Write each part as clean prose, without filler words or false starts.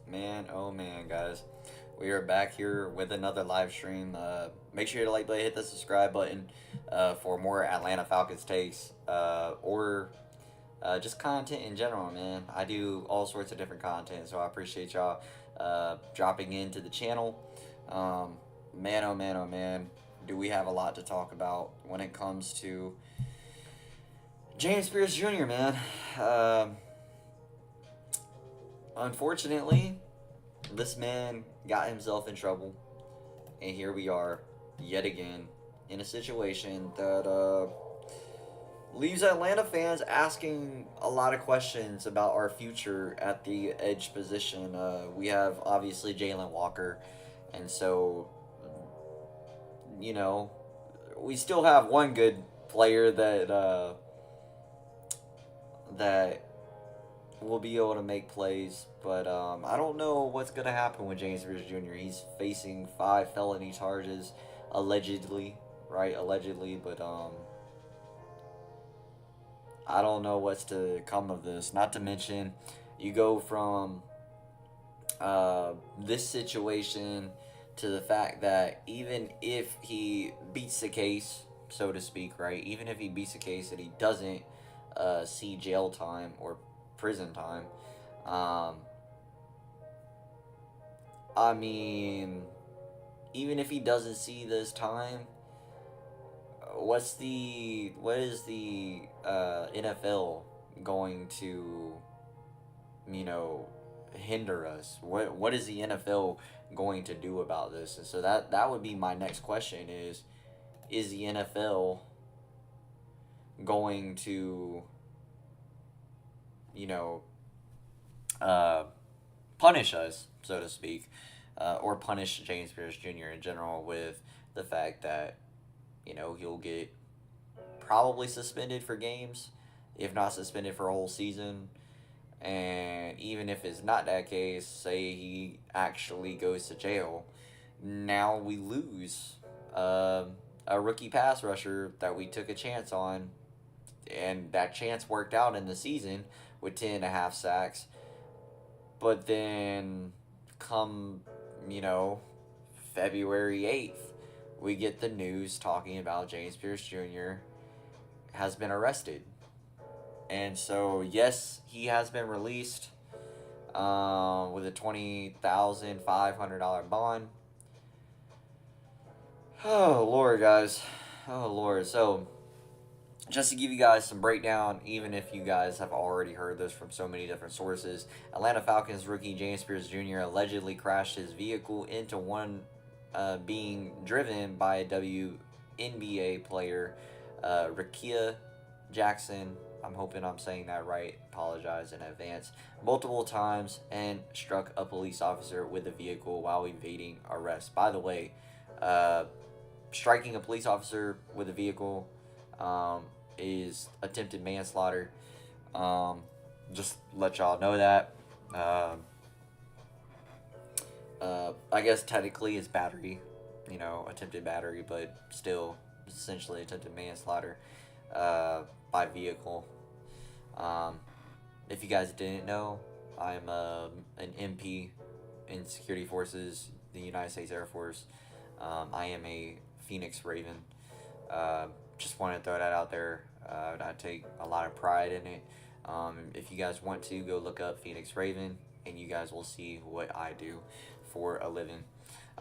Man, oh man, guys. We are back here with another live stream. Make sure to like, hit the subscribe button for more Atlanta Falcons takes or just content in general, man. I do all sorts of different content, so I appreciate y'all dropping into the channel. Um, man, oh man, oh man. Do we have a lot to talk about when it comes to James Pearce Jr., man? Unfortunately, this man got himself in trouble, and here we are, yet again, in a situation that leaves Atlanta fans asking a lot of questions about our future at the edge position. We have obviously Jalen Walker, and so, you know, we still have one good player that will be able to make plays, but I don't know what's gonna happen with James Pearce Jr. He's facing 5 felony charges, allegedly, right? Allegedly, but I don't know what's to come of this. Not to mention, you go from this situation to the fact that even if he beats the case, so to speak, right? Even if he beats the case and he doesn't see jail time or prison time, um, I mean, even if he doesn't see this time, what is the NFL going to, you know, hinder us? What is the NFL going to do about this? And so that would be my next question: is the NFL going to, you know, uh, punish us, so to speak, or punish James Pearce Jr. in general with the fact that, you know, he'll get probably suspended for games, if not suspended for a whole season. And even if it's not that case, say he actually goes to jail, now we lose a rookie pass rusher that we took a chance on, and that chance worked out in the season with 10.5 sacks. But then, come, you know, February 8th, we get the news talking about James Pearce Jr. has been arrested. And so, yes, he has been released with a $20,500 bond. Oh, Lord, guys. Oh, Lord. So, just to give you guys some breakdown, even if you guys have already heard this from so many different sources, Atlanta Falcons rookie James Pearce Jr. allegedly crashed his vehicle into one being driven by a WNBA player, Rakia Jackson. I'm hoping I'm saying that right. Apologize in advance. Multiple times, and struck a police officer with the vehicle while evading arrest. By the way, striking a police officer with a vehicle is attempted manslaughter. Just let y'all know that. I guess technically it's battery, you know, attempted battery, but still essentially attempted manslaughter by vehicle. If you guys didn't know, I'm an MP in security forces, the United States Air Force. I am a Phoenix Raven. Just want to throw that out there. I take a lot of pride in it. If you guys want to, go look up Phoenix Raven, and you guys will see what I do for a living.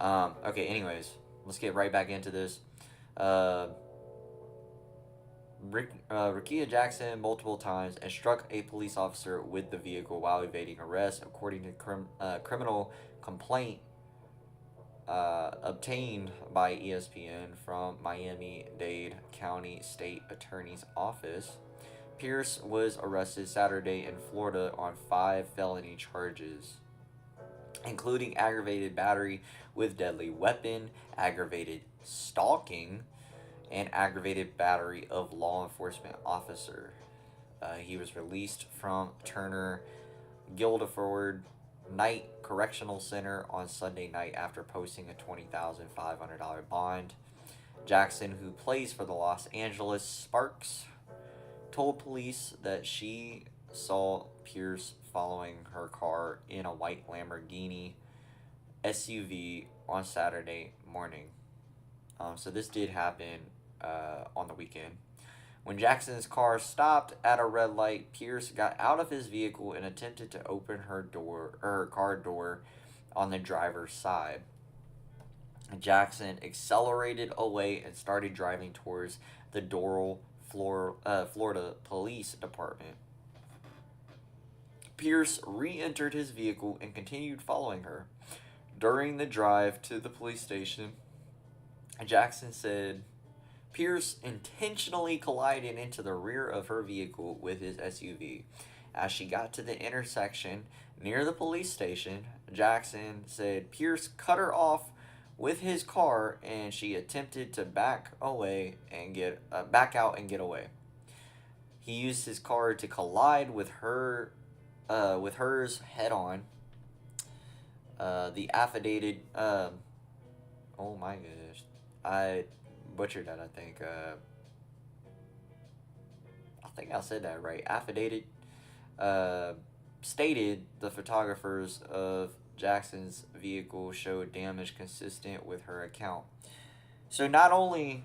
Okay, anyways, let's get right back into this. Rakia Jackson multiple times and struck a police officer with the vehicle while evading arrest, according to criminal complaint obtained by ESPN from Miami-Dade County State Attorney's Office. Pearce was arrested Saturday in Florida on 5 felony charges, including aggravated battery with deadly weapon, aggravated stalking, and aggravated battery of law enforcement officer. He was released from Turner Guilford Night Correctional Center on Sunday night after posting a $20,500 bond. Jackson, who plays for the Los Angeles Sparks, told police that she saw Pearce following her car in a white Lamborghini SUV on Saturday morning. So this did happen on the weekend. When Jackson's car stopped at a red light, Pearce got out of his vehicle and attempted to open her car door on the driver's side. Jackson accelerated away and started driving towards the Doral, Florida Police Department. Pearce re-entered his vehicle and continued following her. During the drive to the police station, Jackson said Pearce intentionally collided into the rear of her vehicle with his SUV. As she got to the intersection near the police station, Jackson said Pearce cut her off with his car and she attempted to back out and get away. He used his car to collide with hers head on. The affidavit. Oh my gosh, I butchered that. I think I said that right. Affidavit. Stated the photographers of Jackson's vehicle showed damage consistent with her account. So not only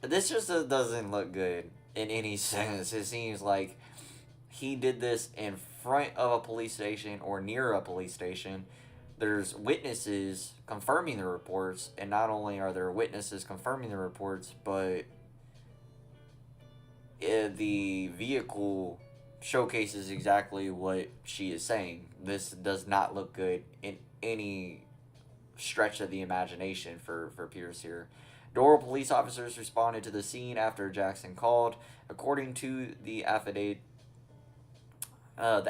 this just doesn't look good in any sense. It seems like he did this in front of a police station or near a police station. There's witnesses confirming the reports, and not only are there witnesses confirming the reports, but the vehicle showcases exactly what she is saying. This does not look good in any stretch of the imagination for Pearce here. Doral police officers responded to the scene after Jackson called. According to the affidavit, I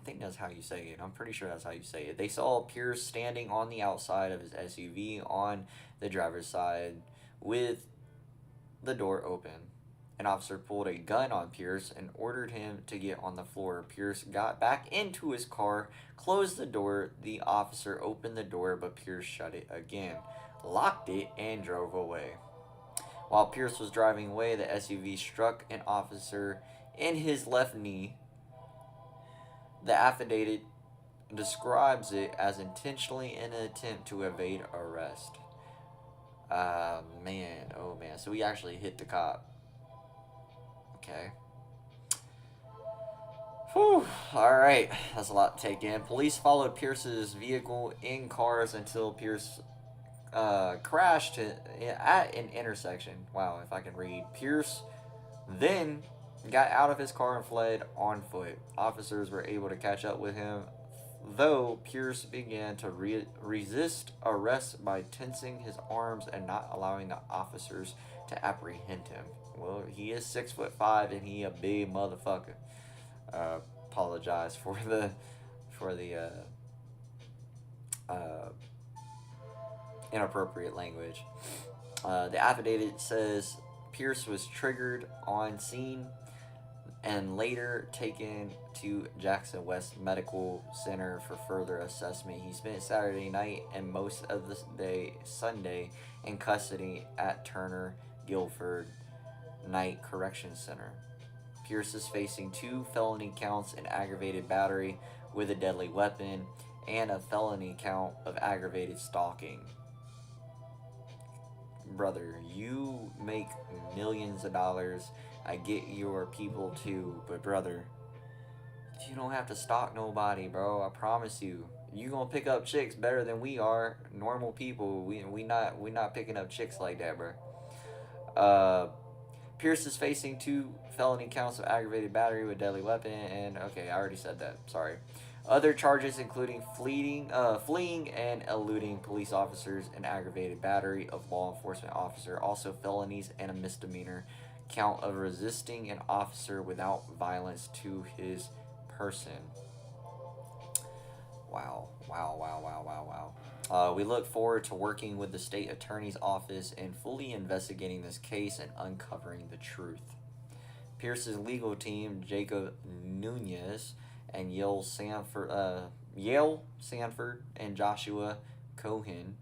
think that's how you say it. I'm pretty sure that's how you say it. They saw Pearce standing on the outside of his SUV on the driver's side with the door open. An officer pulled a gun on Pearce and ordered him to get on the floor. Pearce got back into his car, closed the door. The officer opened the door, but Pearce shut it again, locked it, and drove away. While Pearce was driving away, the SUV struck an officer in his left knee. The affidavit describes it as intentionally in an attempt to evade arrest. Oh man. So he actually hit the cop. Okay. Whew. Alright. That's a lot to take in. Police followed Pearce's vehicle in cars until Pearce crashed at an intersection. Wow, if I can read. Pearce then got out of his car and fled on foot. Officers were able to catch up with him, though Pearce began to resist arrest by tensing his arms and not allowing the officers to apprehend him. Well, he is 6'5" and he a big motherfucker. Apologize for the inappropriate language. The affidavit says Pearce was triggered on scene and later taken to Jackson West Medical Center for further assessment. He spent Saturday night and most of the day Sunday in custody at Turner Guilford Night Correction Center. Pearce is facing 2 felony counts in aggravated battery with a deadly weapon and a felony count of aggravated stalking. Brother, you make millions of dollars. I get your people too, but brother, you don't have to stalk nobody, bro. I promise you. You gonna pick up chicks better than we are. Normal people, we not picking up chicks like that, bro. Pearce is facing 2 felony counts of aggravated battery with deadly weapon, and okay, I already said that. Sorry. Other charges including fleeing and eluding police officers, and aggravated battery of law enforcement officer, also felonies and a misdemeanor count of resisting an officer without violence to his person. Wow. We look forward to working with the state attorney's office and fully investigating this case and uncovering the truth. Pearce's legal team, Jacob Nunez and Yale Sanford and Joshua Cohen,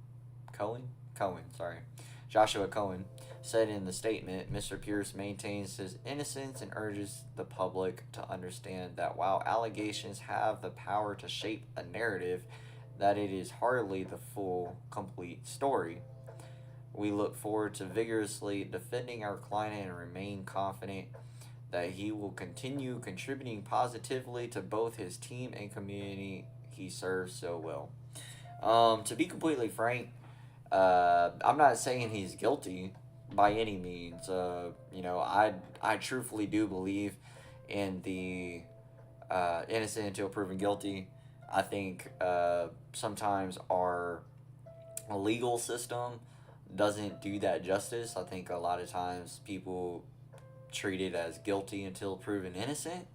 Joshua Cohen, said in the statement, Mr. Pearce maintains his innocence and urges the public to understand that while allegations have the power to shape a narrative, that it is hardly the full, complete story. We look forward to vigorously defending our client and remain confident that he will continue contributing positively to both his team and community he serves so well. To be completely frank, I'm not saying he's guilty by any means. I truthfully do believe in the innocent until proven guilty. I think sometimes our legal system doesn't do that justice. I think a lot of times people treat it as guilty until proven innocent,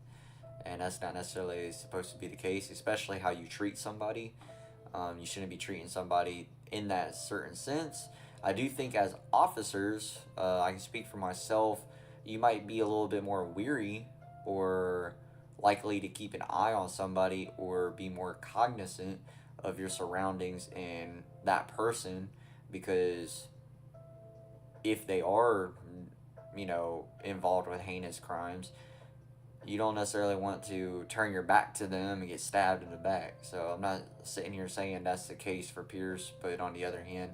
and that's not necessarily supposed to be the case, especially how you treat somebody. You shouldn't be treating somebody in that certain sense. I do think as officers, I can speak for myself, you might be a little bit more weary or likely to keep an eye on somebody or be more cognizant of your surroundings and that person, because if they are, involved with heinous crimes, you don't necessarily want to turn your back to them and get stabbed in the back. So I'm not sitting here saying that's the case for Pearce, but on the other hand,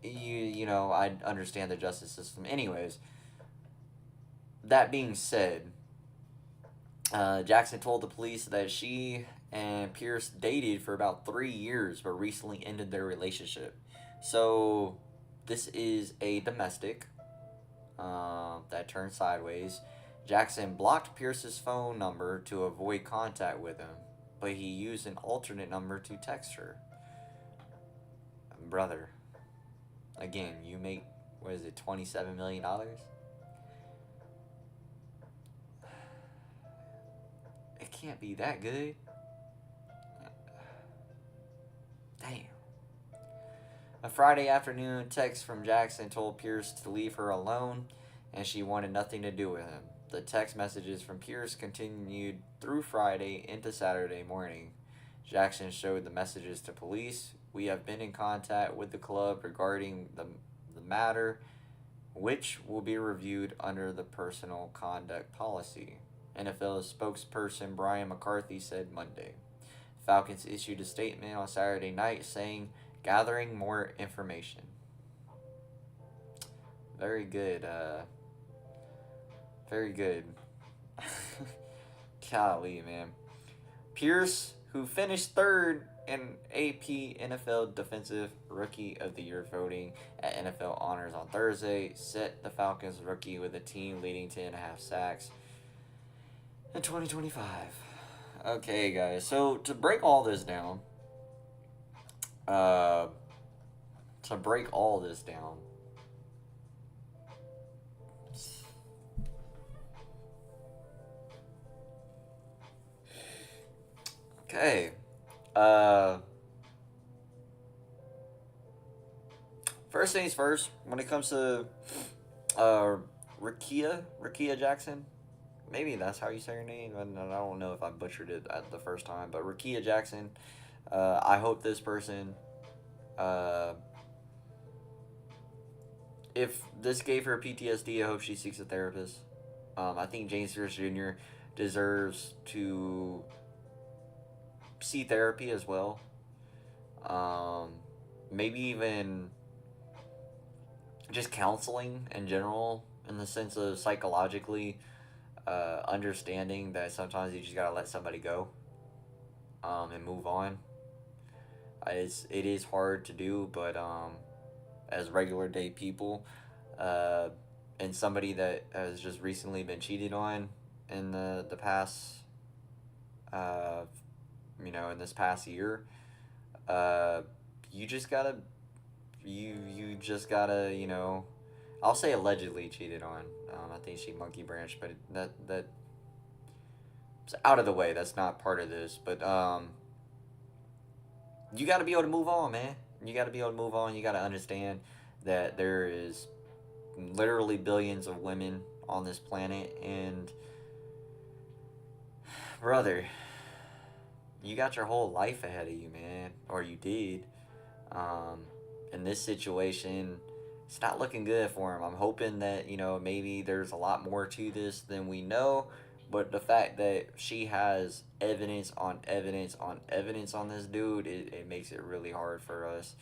I understand the justice system. Anyways, that being said, Jackson told the police that she and Pearce dated for about 3 years, but recently ended their relationship. So this is a domestic that turned sideways. Jackson blocked Pearce's phone number to avoid contact with him, but he used an alternate number to text her. Brother, again, you make, what is it, $27 million? It can't be that good. Damn. A Friday afternoon text from Jackson told Pearce to leave her alone, and she wanted nothing to do with him. The text messages from Pearce continued through Friday into Saturday morning. Jackson showed the messages to police. We have been in contact with the club regarding the matter, which will be reviewed under the personal conduct policy, NFL spokesperson Brian McCarthy said Monday. Falcons issued a statement on Saturday night saying, gathering more information. Very good, very good. Golly, man. Pearce, who finished third in AP NFL Defensive Rookie of the Year voting at NFL Honors on Thursday, set the Falcons rookie with a team leading 10.5 sacks in 2025. Okay, guys, so to break all this down, okay, first things first, when it comes to Rakia Jackson, maybe that's how you say her name, and I don't know if I butchered it at the first time, but Rakia Jackson, I hope this person, if this gave her PTSD, I hope she seeks a therapist. I think James Pearce Jr. deserves to see therapy as well. Maybe even just counseling in general, in the sense of psychologically understanding that sometimes you just gotta let somebody go and move on. It is hard to do, but as regular day people, and somebody that has just recently been cheated on in the past, in this past year, you just gotta, I'll say allegedly cheated on. I think she monkey branched, but that's out of the way. That's not part of this, but you got to be able to move on, man. You got to be able to move on. You got to understand that there is literally billions of women on this planet, and brother, you got your whole life ahead of you, man, or you did. in this situation, it's not looking good for him. I'm hoping that, maybe there's a lot more to this than we know. But the fact that she has evidence on evidence on evidence on this dude, it makes it really hard for us.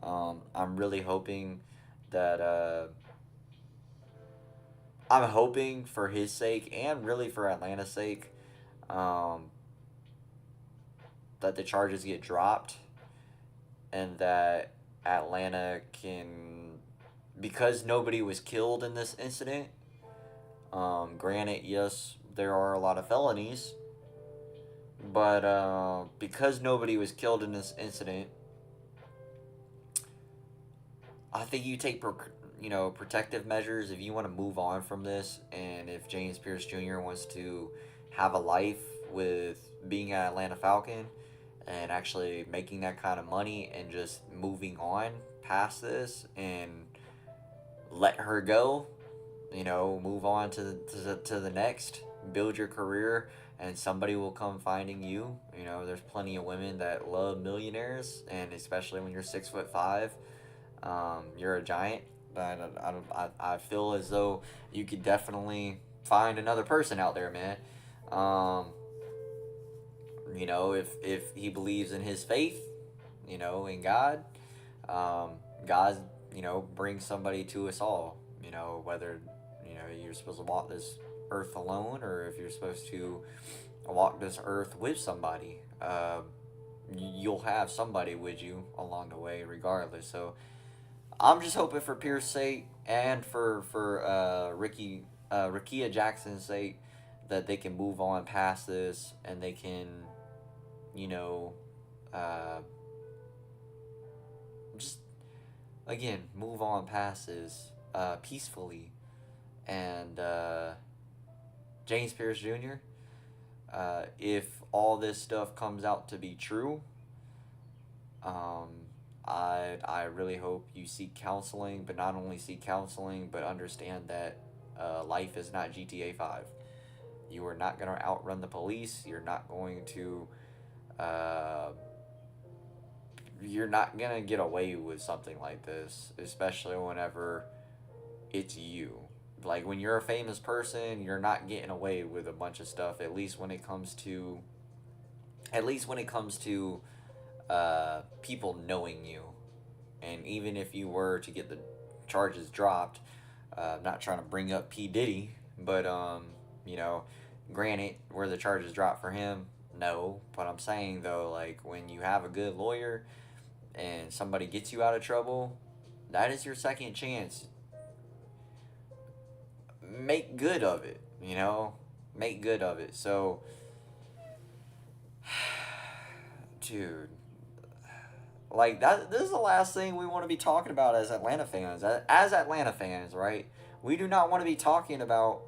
I'm really hoping that I'm hoping for his sake and really for Atlanta's sake, um, that the charges get dropped and that Atlanta can, because nobody was killed in this incident. Granted, yes, there are a lot of felonies, but because nobody was killed in this incident, I think you take protective measures if you want to move on from this, and if James Pearce Jr. wants to have a life with being an Atlanta Falcon and actually making that kind of money and just moving on past this and let her go, move on to the next, build your career, and somebody will come finding you. There's plenty of women that love millionaires, and especially when you're 6'5", you're a giant. I feel as though you could definitely find another person out there, man. If he believes in his faith, in God, God, brings somebody to us all. Whether you're supposed to walk this earth alone or if you're supposed to walk this earth with somebody, you'll have somebody with you along the way, regardless. So I'm just hoping for Pierce's sake and for Rickea Jackson's sake that they can move on past this and they can, uh, just again move on past this peacefully. And James Pearce Jr., if all this stuff comes out to be true, um, I really hope you seek counseling, but not only seek counseling, but understand that life is not GTA 5. You are not going to outrun the police. You're not going to get away with something like this, especially whenever it's you. Like, when you're a famous person, you're not getting away with a bunch of stuff, at least when it comes to people knowing you. And even if you were to get the charges dropped, I'm not trying to bring up P. Diddy, but you know, granted, were the charges dropped for him? No. But I'm saying though, like, when you have a good lawyer and somebody gets you out of trouble, that is your second chance. Make good of it, make good of it. So, dude, like, that, this is the last thing we want to be talking about as Atlanta fans. As Atlanta fans, right? We do not want to be talking about.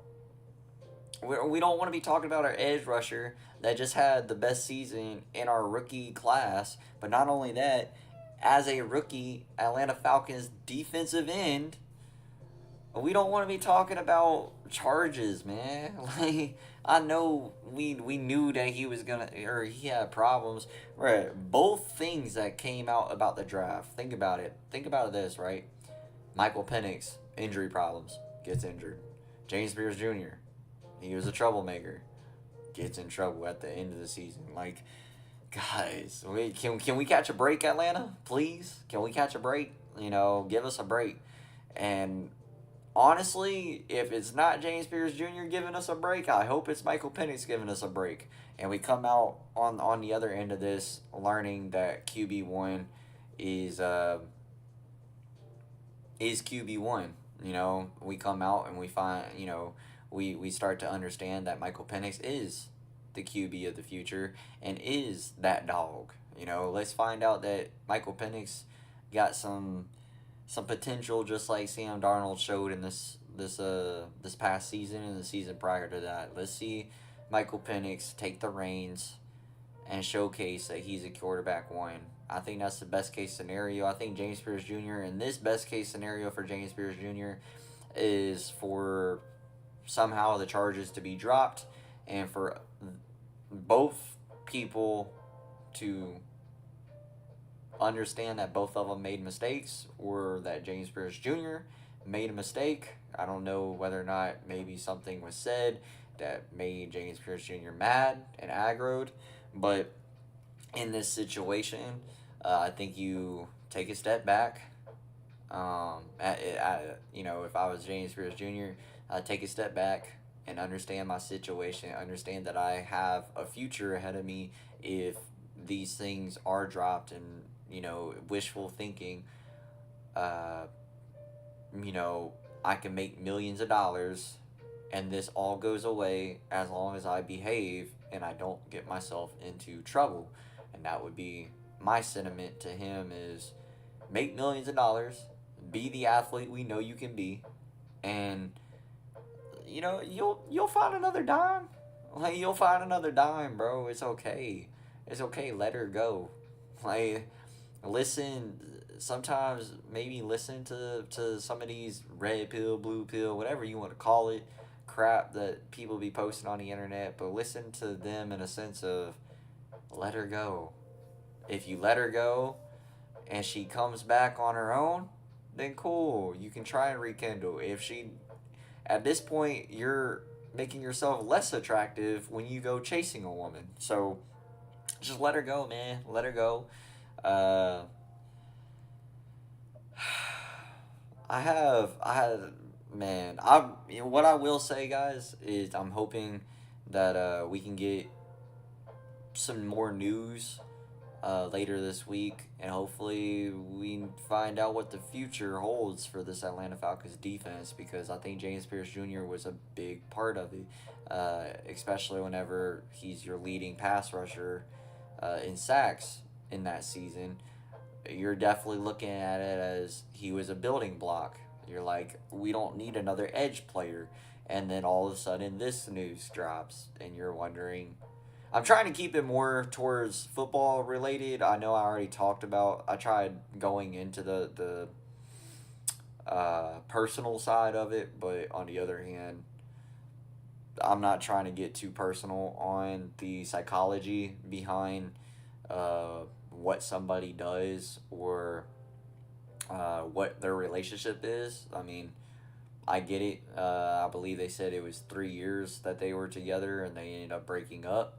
We don't want to be talking about our edge rusher that just had the best season in our rookie class. But not only that, as a rookie Atlanta Falcons defensive end, we don't want to be talking about charges, man. Like, I know we knew that he was gonna, or he had problems. Right, both things that came out about the draft. Think about it. Think about this, right? Michael Penix, injury problems, gets injured. James Pearce Jr., he was a troublemaker, gets in trouble at the end of the season. Like, guys, can we catch a break, Atlanta? Please, can we catch a break? Give us a break. And honestly, if it's not James Pearce Jr. giving us a break, I hope it's Michael Penix giving us a break. And we come out on the other end of this learning that QB1 is QB1. We come out and we find, we start to understand that Michael Penix is the QB of the future and is that dog. Let's find out that Michael Penix got some potential, just like Sam Darnold showed in this past season and the season prior to that. Let's see Michael Penix take the reins and showcase that he's a quarterback one. I think that's the best case scenario. I think James Pearce Jr. and this best case scenario for James Pearce Jr. is for somehow the charges to be dropped and for both people to understand that both of them made mistakes, or that James Pearce Jr. made a mistake. I don't know whether or not maybe something was said that made James Pearce Jr. mad and aggroed, but in this situation, I think you take a step back. If I was James Pearce Jr., I'd take a step back and understand my situation, understand that I have a future ahead of me if these things are dropped, and wishful thinking. Uh, you know, I can make millions of dollars, and this all goes away as long as I behave and I don't get myself into trouble. And that would be my sentiment to him: is make millions of dollars, be the athlete we know you can be, and you'll find another dime. Like, you'll find another dime, bro. It's okay. It's okay. Let her go. Like, listen. Sometimes maybe listen to some of these red pill, blue pill, whatever you want to call it, crap that people be posting on the internet. But listen to them in a sense of, let her go. If you let her go and she comes back on her own, then cool. You can try and rekindle. If she, at this point, you're making yourself less attractive when you go chasing a woman. So just let her go, man. Let her go. Uh, man. What I will say, guys, is I'm hoping that we can get some more news later this week, and hopefully we find out what the future holds for this Atlanta Falcons defense, because I think James Pearce Jr. was a big part of it, especially whenever he's your leading pass rusher in sacks in that season. You're definitely looking at it as he was a building block. You're like, we don't need another edge player. And then all of a sudden this news drops, and you're wondering. I'm trying to keep it more towards football related. I know I already talked about, I tried going into the personal side of it, but on the other hand, I'm not trying to get too personal on the psychology behind what somebody does, or what their relationship is. I mean, I get it. I believe they said it was 3 years that they were together and they ended up breaking up.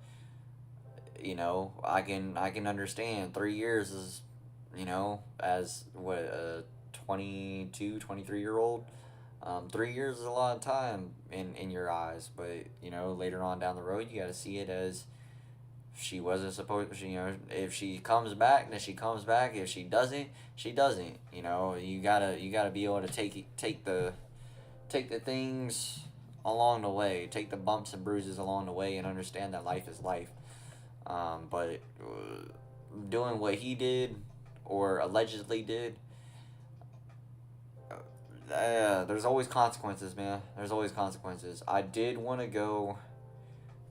I can understand 3 years is, as what, a 22, 23-year old. 3 years is a lot of time in your eyes, but later on down the road, you got to see it as, she wasn't supposed. If she comes back, then she comes back. If she doesn't, she doesn't. You gotta be able to take the things along the way, take the bumps and bruises along the way, and understand that life is life. But doing what he did, or allegedly did, there's always consequences, man. There's always consequences. I did want to go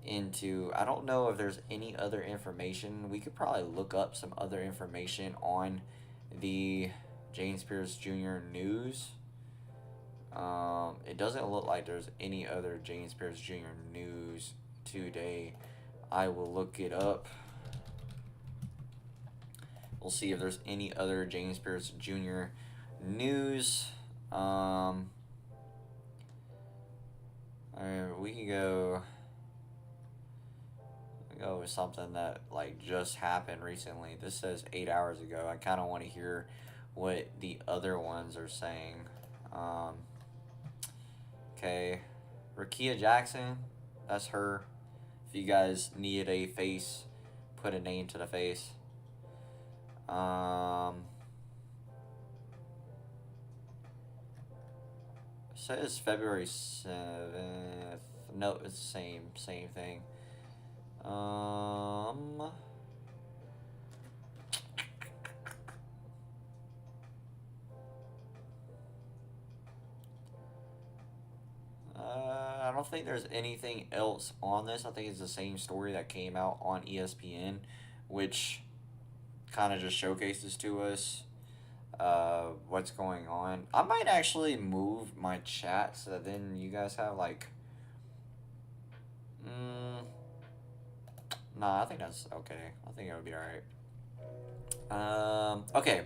into, I don't know if there's any other information. We could probably look up some other information on the James Pearce Jr. news. It doesn't look like there's any other James Pearce Jr. news today. I will look it up. We'll see if there's any other James Pearce Jr. news. We can go with something that just happened recently. This says 8 hours ago. I kind of want to hear what the other ones are saying. Okay, Rakia Jackson, that's her. If you guys need a face, put a name to the face. It says February 7th. No, it's the same thing. I don't think there's anything else on this. I think it's the same story that came out on ESPN, which kind of just showcases to us what's going on. I might actually move my chat so that then you guys have nah, I think that's okay. I think it would be alright. Okay.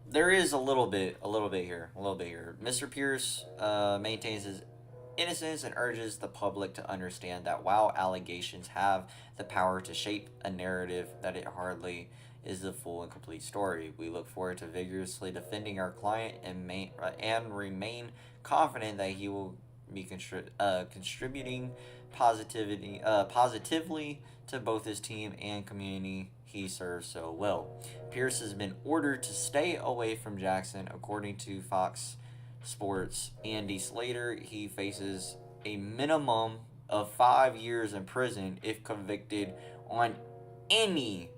There is a little bit here. Mr. Pierce maintains his innocence and urges the public to understand that while allegations have the power to shape a narrative, that it hardly is the full and complete story. We look forward to vigorously defending our client and remain confident that he will be contributing positively to both his team and community he serves so well. Pearce has been ordered to stay away from Jackson, according to Fox Sports' Andy Slater. He faces a minimum of 5 years in prison if convicted on any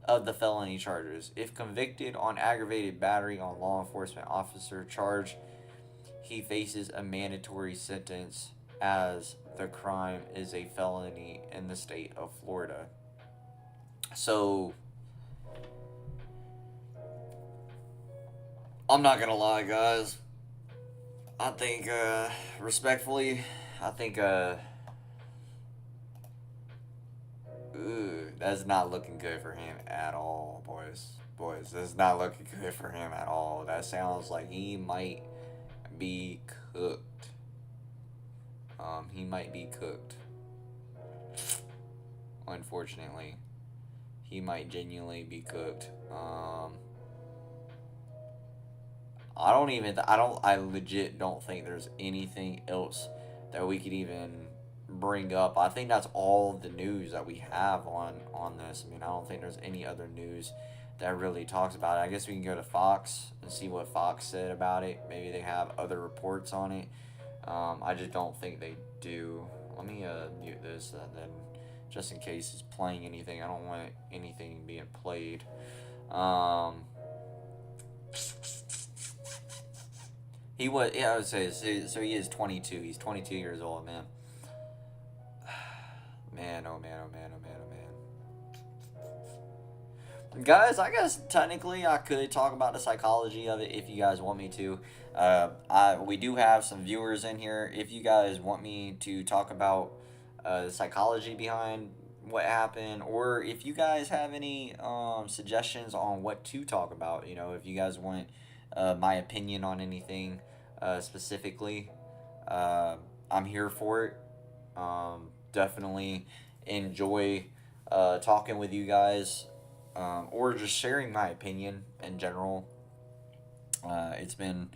of the felony charges. If convicted on aggravated battery on law enforcement officer charge, he faces a mandatory sentence as the crime is a felony in the state of Florida. So, I'm not gonna lie, guys. I think, respectfully, I think, that's not looking good for him at all, boys. Boys, that's not looking good for him at all. That sounds like he might be cooked. He might be cooked. Unfortunately, he might genuinely be cooked. I legit don't think there's anything else that we could even bring up. I think that's all the news that we have on this. I mean, I don't think there's any other news that really talks about it. I guess we can go to Fox and see what Fox said about it. Maybe they have other reports on it. I just don't think they do. Let me mute this then, just in case it's playing anything. I don't want anything being played. He was, yeah, I would say, so he is 22. He's 22 years old, man. Man, oh man, oh man, oh man, oh man. Guys, I guess technically I could talk about the psychology of it if you guys want me to. We do have some viewers in here. If you guys want me to talk about the psychology behind what happened, or if you guys have any suggestions on what to talk about, if you guys want my opinion on anything specifically, I'm here for it. Definitely enjoy talking with you guys, or just sharing my opinion in general. It's been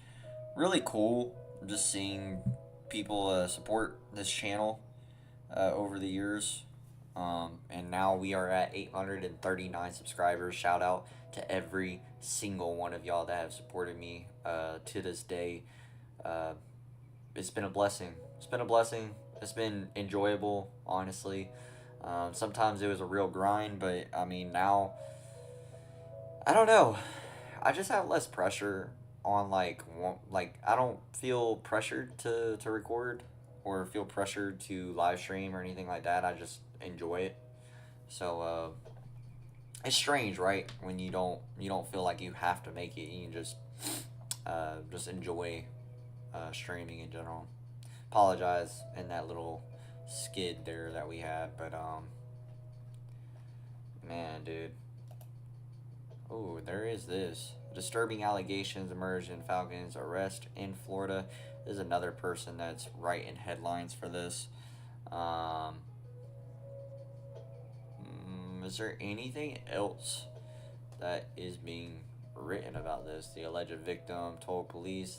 really cool just seeing people support this channel over the years. And now we are at 839 subscribers. Shout out to every single one of y'all that have supported me to this day. It's been a blessing. It's been enjoyable, honestly. Sometimes it was a real grind, but I mean, now, I don't know. I just have less pressure on I don't feel pressured to record or feel pressured to live stream or anything like that. I just enjoy it. So it's strange, right? When you don't feel like you have to make it. You can just enjoy streaming in general. Apologize in that little skid there that we had, but man, dude. Oh, there is this. Disturbing allegations emerged in Falcons arrest in Florida. There's another person that's writing headlines for this. Is there anything else that is being written about this? The alleged victim told police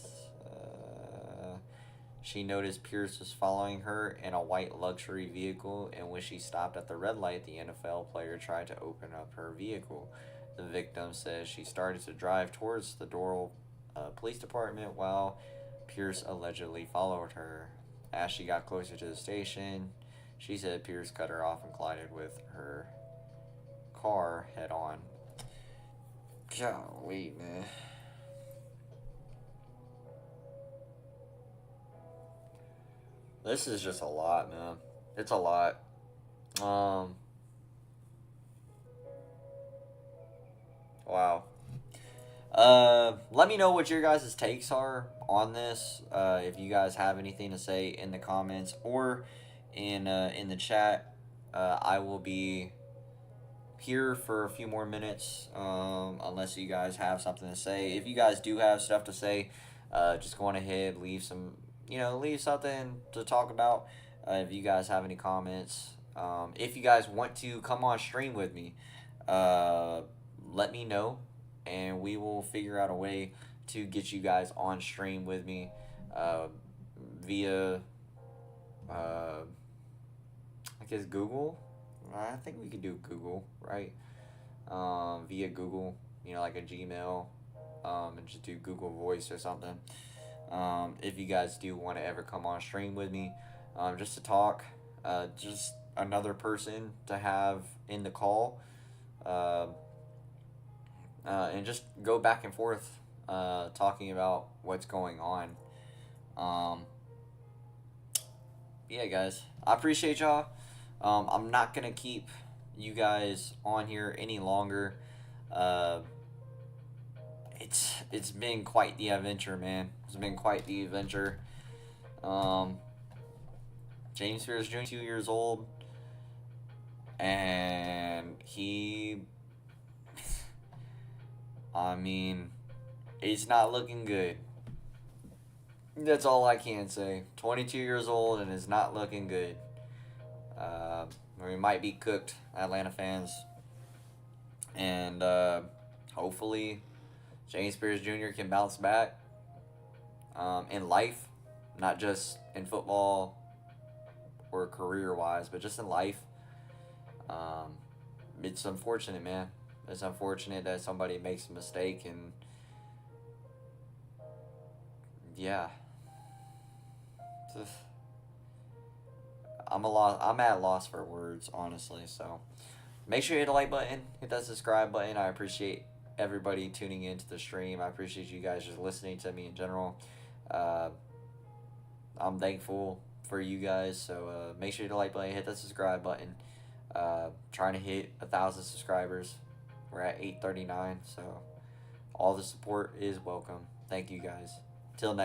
she noticed Pearce was following her in a white luxury vehicle, and when she stopped at the red light, the NFL player tried to open up her vehicle. The victim says she started to drive towards the Doral Police Department while Pearce allegedly followed her. As she got closer to the station, she said Pearce cut her off and collided with her car head on. Golly, man. This is just a lot, man. It's a lot. Wow. Let me know what your guys' takes are on this. If you guys have anything to say in the comments or in the chat, I will be here for a few more minutes, unless you guys have something to say. If you guys do have stuff to say, just go on ahead, leave some, leave something to talk about. If you guys have any comments, if you guys want to come on stream with me, let me know, and we will figure out a way to get you guys on stream with me, via, I guess Google. I think we could do Google, right? Via Google, like a Gmail, and just do Google Voice or something. If you guys do want to ever come on stream with me, just to talk, just another person to have in the call, and just go back and forth, talking about what's going on. Yeah, guys, I appreciate y'all. I'm not gonna keep you guys on here any longer. Uh, it's been quite the adventure, man. It's been quite the adventure. Um, James Pearce Jr. 2 years old, and he, I mean, it's not looking good. That's all I can say. 22 years old and is not looking good. We might be cooked, Atlanta fans. And hopefully James Pearce Jr. can bounce back, in life, not just in football or career-wise, but just in life. It's unfortunate, man. It's unfortunate that somebody makes a mistake, and yeah. I'm at a loss for words, honestly. So make sure you hit the like button, hit that subscribe button. I appreciate everybody tuning into the stream. I appreciate you guys just listening to me in general. I'm thankful for you guys. So make sure you hit the like button, hit that subscribe button. Trying to hit 1,000 subscribers. We're at 839. So all the support is welcome. Thank you guys. Till next.